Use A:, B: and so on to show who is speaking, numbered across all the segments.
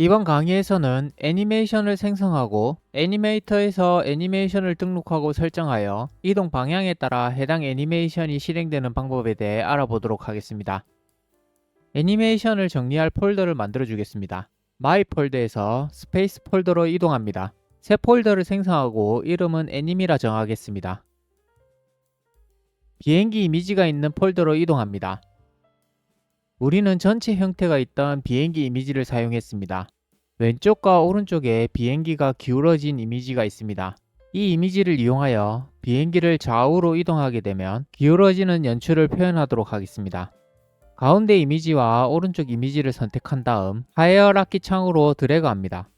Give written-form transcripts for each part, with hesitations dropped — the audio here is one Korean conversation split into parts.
A: 이번 강의에서는 애니메이션을 생성하고 애니메이터에서 애니메이션을 등록하고 설정하여 이동 방향에 따라 해당 애니메이션이 실행되는 방법에 대해 알아보도록 하겠습니다. 애니메이션을 정리할 폴더를 만들어 주겠습니다. 마이 폴더에서 스페이스 폴더로 이동합니다. 새 폴더를 생성하고 이름은 애니미라 정하겠습니다. 비행기 이미지가 있는 폴더로 이동합니다. 우리는 전체 형태가 있던 비행기 이미지를 사용했습니다. 왼쪽과 오른쪽에 비행기가 기울어진 이미지가 있습니다. 이 이미지를 이용하여 비행기를 좌우로 이동하게 되면 기울어지는 연출을 표현하도록 하겠습니다. 가운데 이미지와 오른쪽 이미지를 선택한 다음 하이어라키 창으로 드래그합니다.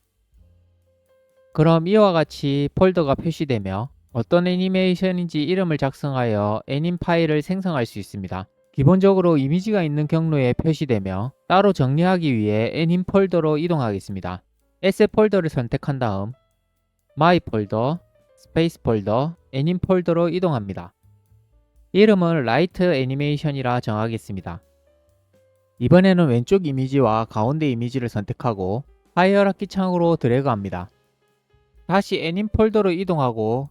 A: 그럼 이와 같이 폴더가 표시되며 어떤 애니메이션인지 이름을 작성하여 애님 파일을 생성할 수 있습니다. 기본적으로 이미지가 있는 경로에 표시되며 따로 정리하기 위해 애님 폴더로 이동하겠습니다. 에셋 폴더를 선택한 다음 마이 폴더, 스페이스 폴더, 애님 폴더로 이동합니다. 이름은 라이트 애니메이션이라 정하겠습니다. 이번에는 왼쪽 이미지와 가운데 이미지를 선택하고 하이어라키 창으로 드래그합니다. 다시 애님 폴더로 이동하고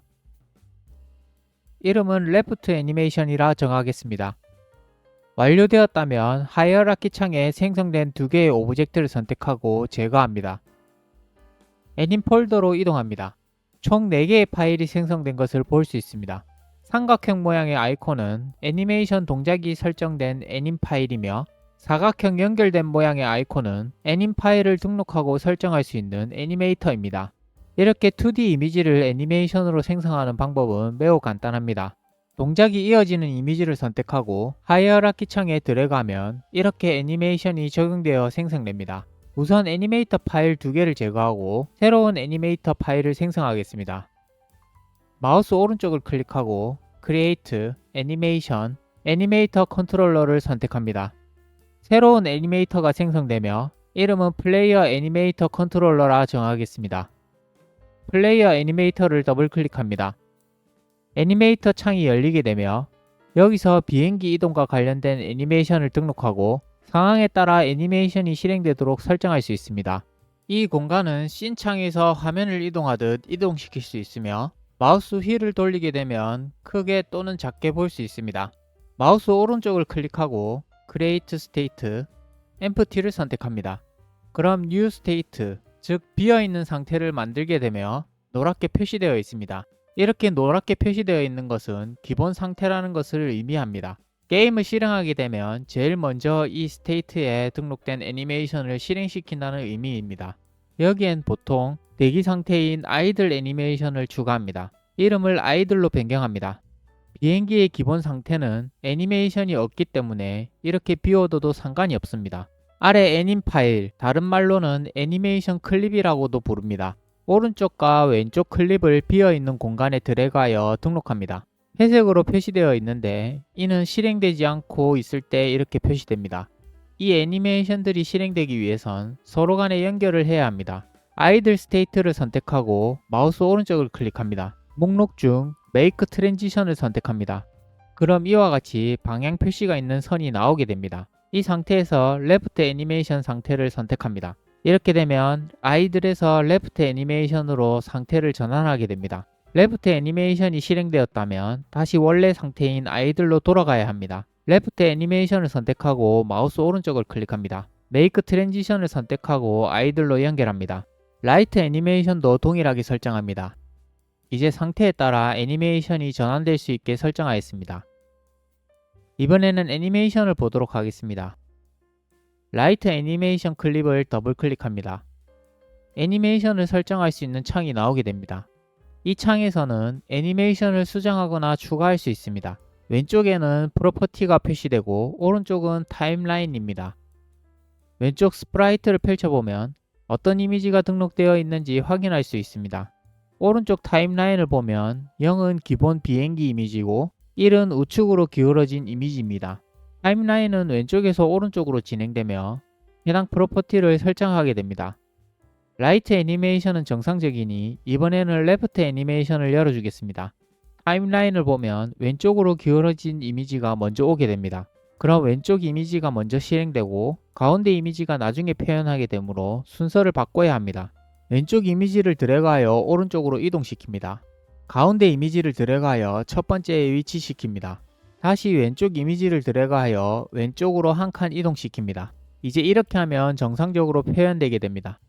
A: 이름은 레프트 애니메이션이라 정하겠습니다. 완료되었다면 하이어라키 창에 생성된 두 개의 오브젝트를 선택하고 제거합니다. 애님 폴더로 이동합니다. 총 4개의 파일이 생성된 것을 볼 수 있습니다. 삼각형 모양의 아이콘은 애니메이션 동작이 설정된 애님 파일이며 사각형 연결된 모양의 아이콘은 애님 파일을 등록하고 설정할 수 있는 애니메이터입니다. 이렇게 2D 이미지를 애니메이션으로 생성하는 방법은 매우 간단합니다. 동작이 이어지는 이미지를 선택하고 하이어라키 창에 들어가면 이렇게 애니메이션이 적용되어 생성됩니다. 우선 애니메이터 파일 2개를 제거하고 새로운 애니메이터 파일을 생성하겠습니다. 마우스 오른쪽을 클릭하고 Create, Animation, 애니메이터 컨트롤러를 선택합니다. 새로운 애니메이터가 생성되며 이름은 플레이어 애니메이터 컨트롤러라 정하겠습니다. 플레이어 애니메이터를 더블 클릭합니다. 애니메이터 창이 열리게 되며 여기서 비행기 이동과 관련된 애니메이션을 등록하고 상황에 따라 애니메이션이 실행되도록 설정할 수 있습니다. 이 공간은 씬 창에서 화면을 이동하듯 이동시킬 수 있으며 마우스 휠을 돌리게 되면 크게 또는 작게 볼 수 있습니다. 마우스 오른쪽을 클릭하고 Create State, Empty를 선택합니다. 그럼 New State, 즉 비어있는 상태를 만들게 되며 노랗게 표시되어 있습니다. 이렇게 노랗게 표시되어 있는 것은 기본 상태라는 것을 의미합니다. 게임을 실행하게 되면 제일 먼저 이 스테이트에 등록된 애니메이션을 실행시킨다는 의미입니다. 여기엔 보통 대기 상태인 아이들 애니메이션을 추가합니다. 이름을 아이들로 변경합니다. 비행기의 기본 상태는 애니메이션이 없기 때문에 이렇게 비워둬도 상관이 없습니다. 아래 애님 파일, 다른 말로는 애니메이션 클립이라고도 부릅니다. 오른쪽과 왼쪽 클립을 비어있는 공간에 드래그하여 등록합니다. 회색으로 표시되어 있는데 이는 실행되지 않고 있을 때 이렇게 표시됩니다. 이 애니메이션들이 실행되기 위해선 서로 간에 연결을 해야 합니다. 아이들 스테이트를 선택하고 마우스 오른쪽을 클릭합니다. 목록 중 Make Transition을 선택합니다. 그럼 이와 같이 방향 표시가 있는 선이 나오게 됩니다. 이 상태에서 레프트 애니메이션 상태를 선택합니다. 이렇게 되면 아이들에서 레프트 애니메이션으로 상태를 전환하게 됩니다. 레프트 애니메이션이 실행되었다면 다시 원래 상태인 아이들로 돌아가야 합니다. 레프트 애니메이션을 선택하고 마우스 오른쪽을 클릭합니다. 메이크 트랜지션을 선택하고 아이들로 연결합니다. 라이트 애니메이션도 동일하게 설정합니다. 이제 상태에 따라 애니메이션이 전환될 수 있게 설정하였습니다. 이번에는 애니메이션을 보도록 하겠습니다. 라이트 애니메이션 클립을 더블 클릭합니다. 애니메이션을 설정할 수 있는 창이 나오게 됩니다. 이 창에서는 애니메이션을 수정하거나 추가할 수 있습니다. 왼쪽에는 프로퍼티가 표시되고 오른쪽은 타임라인입니다. 왼쪽 스프라이트를 펼쳐보면 어떤 이미지가 등록되어 있는지 확인할 수 있습니다. 오른쪽 타임라인을 보면 0은 기본 비행기 이미지고 1은 우측으로 기울어진 이미지입니다. 타임라인은 왼쪽에서 오른쪽으로 진행되며 해당 프로퍼티를 설정하게 됩니다. 라이트 애니메이션은 정상적이니 이번에는 레프트 애니메이션을 열어주겠습니다. 타임라인을 보면 왼쪽으로 기울어진 이미지가 먼저 오게 됩니다. 그럼 왼쪽 이미지가 먼저 실행되고 가운데 이미지가 나중에 표현하게 되므로 순서를 바꿔야 합니다. 왼쪽 이미지를 드래그하여 오른쪽으로 이동시킵니다. 가운데 이미지를 드래그하여 첫 번째에 위치시킵니다. 다시 왼쪽 이미지를 드래그하여 왼쪽으로 한 칸 이동시킵니다. 이제 이렇게 하면 정상적으로 표현되게 됩니다.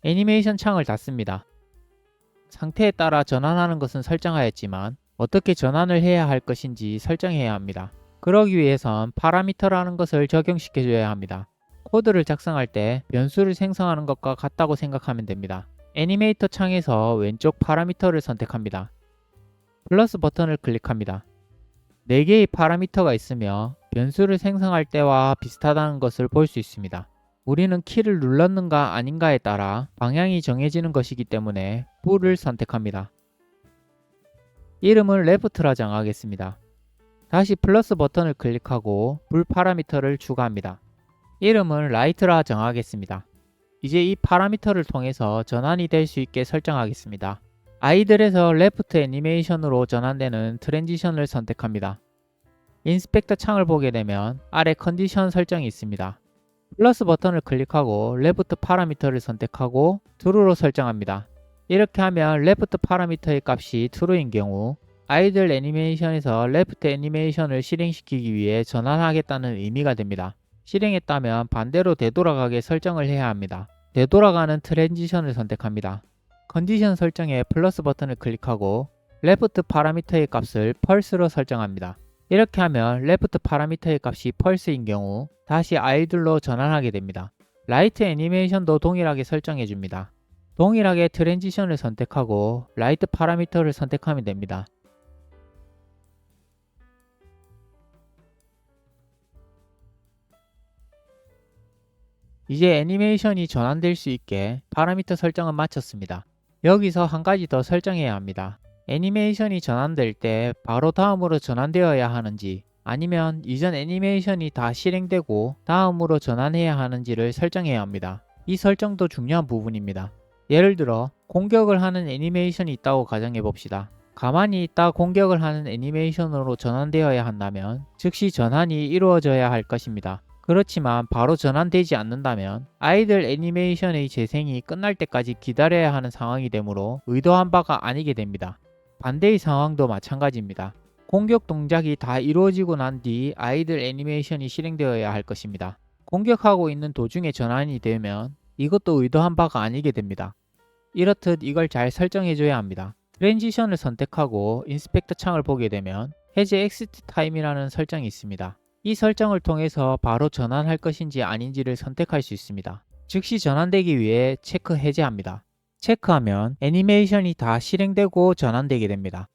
A: 애니메이션 창을 닫습니다. 상태에 따라 전환하는 것은 설정하였지만 어떻게 전환을 해야 할 것인지 설정해야 합니다. 그러기 위해선 파라미터라는 것을 적용시켜줘야 합니다. 코드를 작성할 때 변수를 생성하는 것과 같다고 생각하면 됩니다. 애니메이터 창에서 왼쪽 파라미터를 선택합니다. 플러스 버튼을 클릭합니다. 4개의 파라미터가 있으며 변수를 생성할 때와 비슷하다는 것을 볼 수 있습니다. 우리는 키를 눌렀는가 아닌가에 따라 방향이 정해지는 것이기 때문에 B를 선택합니다. 이름을 레프트라 정하겠습니다. 다시 플러스 버튼을 클릭하고 불 파라미터를 추가합니다. 이름은 라이트라 정하겠습니다. 이제 이 파라미터를 통해서 전환이 될 수 있게 설정하겠습니다. 아이들에서 레프트 애니메이션으로 전환되는 트랜지션을 선택합니다. 인스펙터 창을 보게 되면 아래 컨디션 설정이 있습니다. 플러스 버튼을 클릭하고 레프트 파라미터를 선택하고 true로 설정합니다. 이렇게 하면 레프트 파라미터의 값이 true인 경우 아이들 애니메이션에서 레프트 애니메이션을 실행시키기 위해 전환하겠다는 의미가 됩니다. 실행했다면 반대로 되돌아가게 설정을 해야 합니다. 되돌아가는 트랜지션을 선택합니다. 컨디션 설정에 플러스 버튼을 클릭하고 레프트 파라미터의 값을 펄스로 설정합니다. 이렇게 하면 레프트 파라미터의 값이 펄스인 경우 다시 아이들로 전환하게 됩니다. 라이트 애니메이션도 동일하게 설정해 줍니다. 동일하게 트랜지션을 선택하고 라이트 파라미터를 선택하면 됩니다. 이제 애니메이션이 전환될 수 있게 파라미터 설정은 마쳤습니다. 여기서 한 가지 더 설정해야 합니다. 애니메이션이 전환될 때 바로 다음으로 전환되어야 하는지 아니면 이전 애니메이션이 다 실행되고 다음으로 전환해야 하는지를 설정해야 합니다. 이 설정도 중요한 부분입니다. 예를 들어 공격을 하는 애니메이션이 있다고 가정해 봅시다. 가만히 있다 공격을 하는 애니메이션으로 전환되어야 한다면 즉시 전환이 이루어져야 할 것입니다. 그렇지만 바로 전환되지 않는다면 아이들 애니메이션의 재생이 끝날 때까지 기다려야 하는 상황이 되므로 의도한 바가 아니게 됩니다. 반대의 상황도 마찬가지입니다. 공격 동작이 다 이루어지고 난 뒤 아이들 애니메이션이 실행되어야 할 것입니다. 공격하고 있는 도중에 전환이 되면 이것도 의도한 바가 아니게 됩니다. 이렇듯 이걸 잘 설정해줘야 합니다. 트랜지션을 선택하고 인스펙터 창을 보게 되면 해제 엑시트 타임이라는 설정이 있습니다. 이 설정을 통해서 바로 전환할 것인지 아닌지를 선택할 수 있습니다. 즉시 전환되기 위해 체크 해제합니다. 체크하면 애니메이션이 다 실행되고 전환되게 됩니다.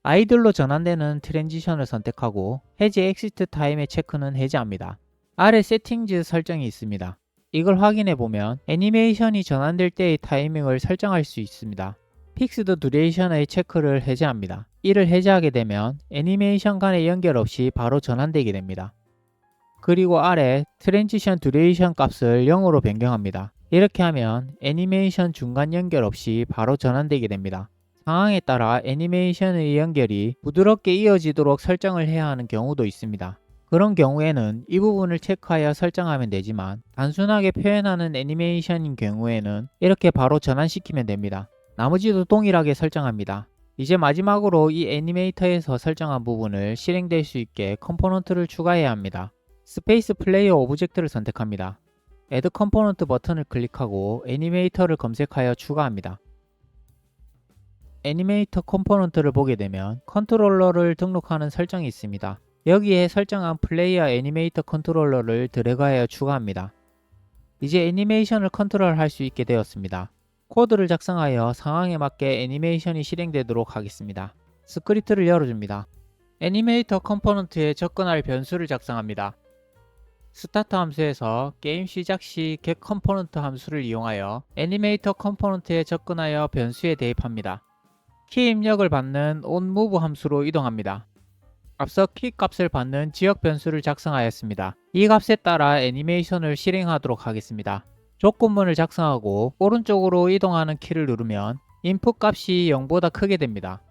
A: 아이들로 전환되는 트랜지션을 선택하고 해제 엑시트 타임의 체크는 해제합니다. 아래 세팅즈 설정이 있습니다. 이걸 확인해 보면 애니메이션이 전환될 때의 타이밍을 설정할 수 있습니다. 픽스드 듀레이션의 체크를 해제합니다. 이를 해제하게 되면 애니메이션 간의 연결 없이 바로 전환되게 됩니다. 그리고 아래 트랜지션 듀레이션 값을 0으로 변경합니다. 이렇게 하면 애니메이션 중간 연결 없이 바로 전환되게 됩니다. 상황에 따라 애니메이션의 연결이 부드럽게 이어지도록 설정을 해야 하는 경우도 있습니다. 그런 경우에는 이 부분을 체크하여 설정하면 되지만 단순하게 표현하는 애니메이션인 경우에는 이렇게 바로 전환시키면 됩니다. 나머지도 동일하게 설정합니다. 이제 마지막으로 이 애니메이터에서 설정한 부분을 실행될 수 있게 컴포넌트를 추가해야 합니다. 스페이스 플레이어 오브젝트를 선택합니다. Add Component 버튼을 클릭하고 애니메이터를 검색하여 추가합니다. 애니메이터 컴포넌트를 보게 되면 컨트롤러를 등록하는 설정이 있습니다. 여기에 설정한 플레이어 애니메이터 컨트롤러를 드래그하여 추가합니다. 이제 애니메이션을 컨트롤할 수 있게 되었습니다. 코드를 작성하여 상황에 맞게 애니메이션이 실행되도록 하겠습니다. 스크립트를 열어줍니다. 애니메이터 컴포넌트에 접근할 변수를 작성합니다. 스타트 함수에서 게임 시작 시 getComponent 함수를 이용하여 애니메이터 컴포넌트에 접근하여 변수에 대입합니다. 키 입력을 받는 onMove 함수로 이동합니다. 앞서 키 값을 받는 지역 변수를 작성하였습니다. 이 값에 따라 애니메이션을 실행하도록 하겠습니다. 조건문을 작성하고 오른쪽으로 이동하는 키를 누르면 인풋 값이 0보다 크게 됩니다.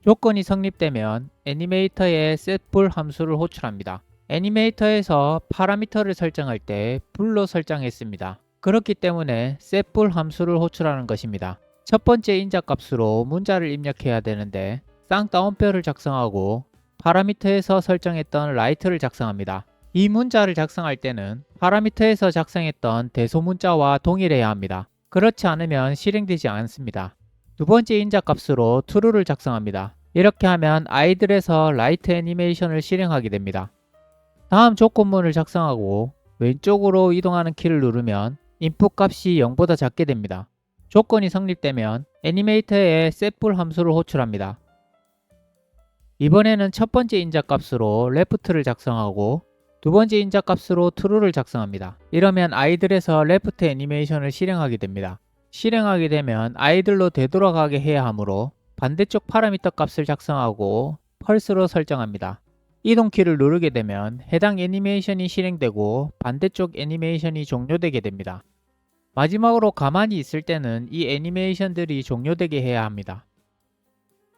A: 조건이 성립되면 애니메이터에 setBall 함수를 호출합니다. 애니메이터에서 파라미터를 설정할 때 불로 설정했습니다. 그렇기 때문에 setBool 함수를 호출하는 것입니다. 첫 번째 인자값으로 문자를 입력해야 되는데 쌍따옴표를 작성하고 파라미터에서 설정했던 write를 작성합니다. 이 문자를 작성할 때는 파라미터에서 작성했던 대소문자와 동일해야 합니다. 그렇지 않으면 실행되지 않습니다. 두 번째 인자값으로 true를 작성합니다. 이렇게 하면 아이들에서 write 애니메이션을 실행하게 됩니다. 다음 조건문을 작성하고 왼쪽으로 이동하는 키를 누르면 인풋 값이 0보다 작게 됩니다. 조건이 성립되면 애니메이터에 setBool 함수를 호출합니다. 이번에는 첫 번째 인자값으로 left를 작성하고 두 번째 인자값으로 true를 작성합니다. 이러면 아이들에서 left 애니메이션을 실행하게 됩니다. 실행하게 되면 아이들로 되돌아가게 해야 하므로 반대쪽 파라미터 값을 작성하고 펄스로 설정합니다. 이동키를 누르게 되면 해당 애니메이션이 실행되고 반대쪽 애니메이션이 종료되게 됩니다. 마지막으로 가만히 있을 때는 이 애니메이션들이 종료되게 해야 합니다.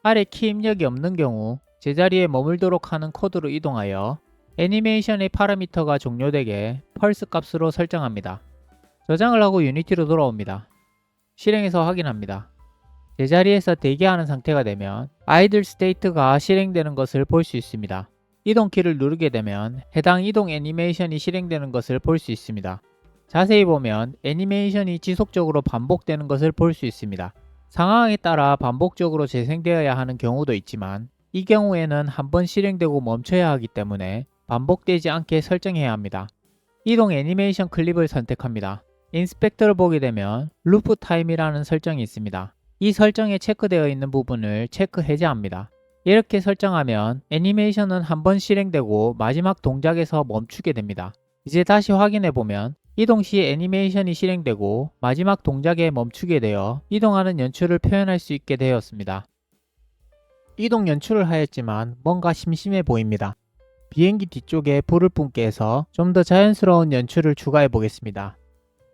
A: 아래 키 입력이 없는 경우 제자리에 머물도록 하는 코드로 이동하여 애니메이션의 파라미터가 종료되게 펄스 값으로 설정합니다. 저장을 하고 유니티로 돌아옵니다. 실행해서 확인합니다. 제자리에서 대기하는 상태가 되면 아이들 스테이트가 실행되는 것을 볼 수 있습니다. 이동키를 누르게 되면 해당 이동 애니메이션이 실행되는 것을 볼 수 있습니다. 자세히 보면 애니메이션이 지속적으로 반복되는 것을 볼 수 있습니다. 상황에 따라 반복적으로 재생되어야 하는 경우도 있지만 이 경우에는 한번 실행되고 멈춰야 하기 때문에 반복되지 않게 설정해야 합니다. 이동 애니메이션 클립을 선택합니다. 인스펙터를 보게 되면 루프 타임이라는 설정이 있습니다. 이 설정에 체크되어 있는 부분을 체크 해제합니다. 이렇게 설정하면 애니메이션은 한번 실행되고 마지막 동작에서 멈추게 됩니다. 이제 다시 확인해 보면 이동 시 애니메이션이 실행되고 마지막 동작에 멈추게 되어 이동하는 연출을 표현할 수 있게 되었습니다. 이동 연출을 하였지만 뭔가 심심해 보입니다. 비행기 뒤쪽에 불을 뿜게 해서 좀 더 자연스러운 연출을 추가해 보겠습니다.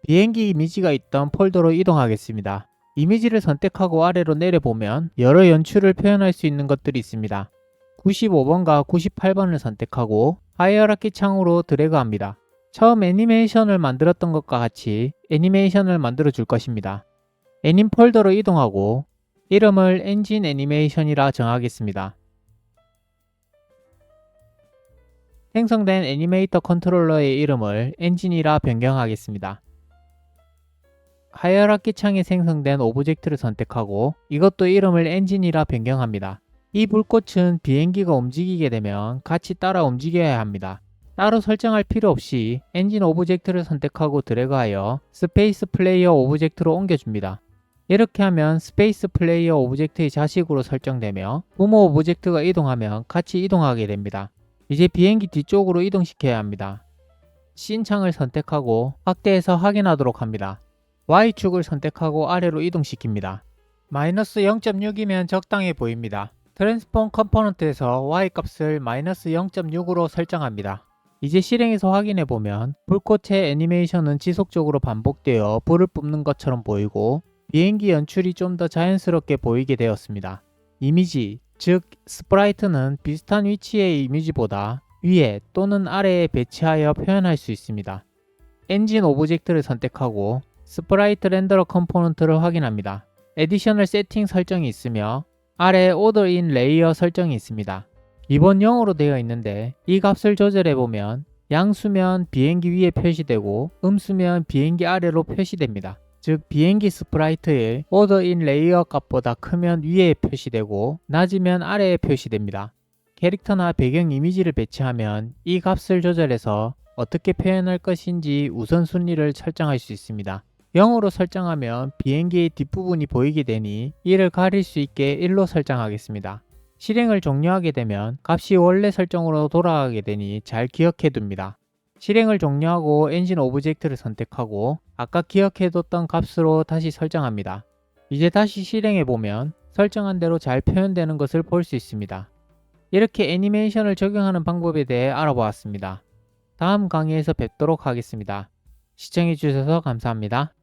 A: 비행기 이미지가 있던 폴더로 이동하겠습니다. 이미지를 선택하고 아래로 내려보면 여러 연출을 표현할 수 있는 것들이 있습니다. 95번과 98번을 선택하고 하이어라키 창으로 드래그합니다. 처음 애니메이션을 만들었던 것과 같이 애니메이션을 만들어 줄 것입니다. 애님 폴더로 이동하고 이름을 엔진 애니메이션이라 정하겠습니다. 생성된 애니메이터 컨트롤러의 이름을 엔진이라 변경하겠습니다. 하이어라키 창에 생성된 오브젝트를 선택하고 이것도 이름을 엔진이라 변경합니다. 이 불꽃은 비행기가 움직이게 되면 같이 따라 움직여야 합니다. 따로 설정할 필요 없이 엔진 오브젝트를 선택하고 드래그하여 스페이스 플레이어 오브젝트로 옮겨줍니다. 이렇게 하면 스페이스 플레이어 오브젝트의 자식으로 설정되며 부모 오브젝트가 이동하면 같이 이동하게 됩니다. 이제 비행기 뒤쪽으로 이동시켜야 합니다. 씬 창을 선택하고 확대해서 확인하도록 합니다. Y축을 선택하고 아래로 이동시킵니다. 마이너스 0.6이면 적당해 보입니다. 트랜스폼 컴포넌트에서 Y값을 마이너스 0.6으로 설정합니다. 이제 실행해서 확인해보면 불꽃의 애니메이션은 지속적으로 반복되어 불을 뿜는 것처럼 보이고 비행기 연출이 좀 더 자연스럽게 보이게 되었습니다. 이미지, 즉 스프라이트는 비슷한 위치의 이미지보다 위에 또는 아래에 배치하여 표현할 수 있습니다. 엔진 오브젝트를 선택하고 스프라이트 렌더러 컴포넌트를 확인합니다. 에디셔널 세팅 설정이 있으며 아래 오더 인 레이어 설정이 있습니다. 기본 0으로 되어 있는데 이 값을 조절해보면 양수면 비행기 위에 표시되고 음수면 비행기 아래로 표시됩니다. 즉 비행기 스프라이트의 오더 인 레이어 값보다 크면 위에 표시되고 낮으면 아래에 표시됩니다. 캐릭터나 배경 이미지를 배치하면 이 값을 조절해서 어떻게 표현할 것인지 우선순위를 설정할 수 있습니다. 0으로 설정하면 비행기의 뒷부분이 보이게 되니 이를 가릴 수 있게 1로 설정하겠습니다. 실행을 종료하게 되면 값이 원래 설정으로 돌아가게 되니 잘 기억해 둡니다. 실행을 종료하고 엔진 오브젝트를 선택하고 아까 기억해뒀던 값으로 다시 설정합니다. 이제 다시 실행해보면 설정한 대로 잘 표현되는 것을 볼 수 있습니다. 이렇게 애니메이션을 적용하는 방법에 대해 알아보았습니다. 다음 강의에서 뵙도록 하겠습니다. 시청해주셔서 감사합니다.